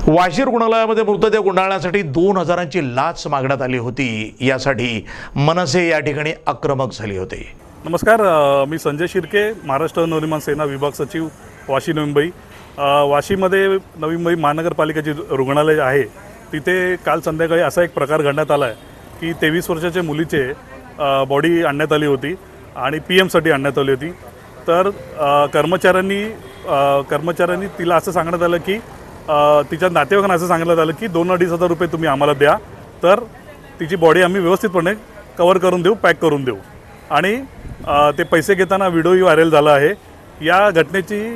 वाशी रुग्णालयामध्ये मृतदेह गुंडाळण्यासाठी 2,000ची लाच मागण्यात आली होती। यासाठी मनसे या ठिकाणी आक्रमक झाली होती। नमस्कार, मी संजय शिर्के, महाराष्ट्र नवनिर्माण सेना विभाग सचिव, वाशी नवी मुंबई। वाशीमध्ये नवी मुंबई महानगरपालिकेचे रुग्णालय आहे, तिथे काल संध्याकाळी असा एक प्रकार घडण्यात आला आहे की 23 वर्षाच्या मुलीचे बॉडी आणण्यात आली होती आणि पीएमसाठी आणण्यात आली होती। तर कर्मचाऱ्यांनी तिला असं सांगण्यात आलं की तिच्या नातेवाईकांना असं सांगण्यात आलं की 2-2.5 हजार रुपये तुम्ही आम्हाला द्या, तर तिची बॉडी आम्ही व्यवस्थितपणे कव्हर करून देऊ, पॅक करून देऊ। आणि ते पैसे घेताना व्हिडिओही व्हायरल झाला आहे। या घटनेची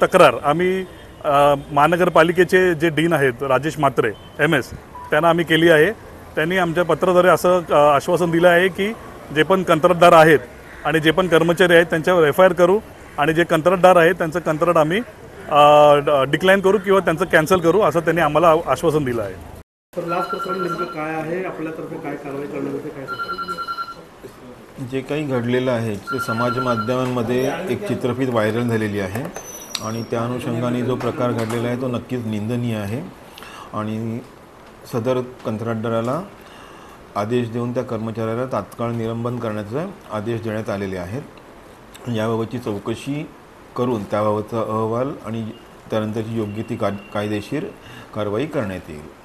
तक्रार आम्ही महानगरपालिकेचे जे डीन आहेत राजेश म्हात्रे MS त्यांना आम्ही केली आहे। त्यांनी आमच्या पत्राद्वारे असं आश्वासन दिलं आहे की जे पण कंत्राटदार आहेत आणि जे पण कर्मचारी आहेत त्यांच्यावर FIR करू आणि जे कंत्राटदार आहेत त्यांचं कंत्राट आम्ही डिक्लाइन करू किंवा त्यांचं कॅन्सल करू, असं त्यांनी आम्हाला आश्वासन दिलं आहे। तर लास्ट प्रकरण नेमकं काय आहे, आपल्यातर्फे काय कारवाई करण्यात येते, काय जे काही घडलेलं आहे ते समाज माध्यमांमध्ये एक चित्रफित व्हायरल झालेली आहे आणि त्या अनुषंगाने जो प्रकार घडलेला आहे तो नक्कीच निंदनीय आहे आणि सदर कंत्राटदाराला आदेश देऊन त्या कर्मचाऱ्याला तात्काळ निलंबन करण्याचे आदेश देण्यात आलेले आहेत। याबाबतची चौकशी करून त्याबाबतचा अहवाल आणि त्यानंतरची योग्य ती कायदेशीर कारवाई करण्यात येईल।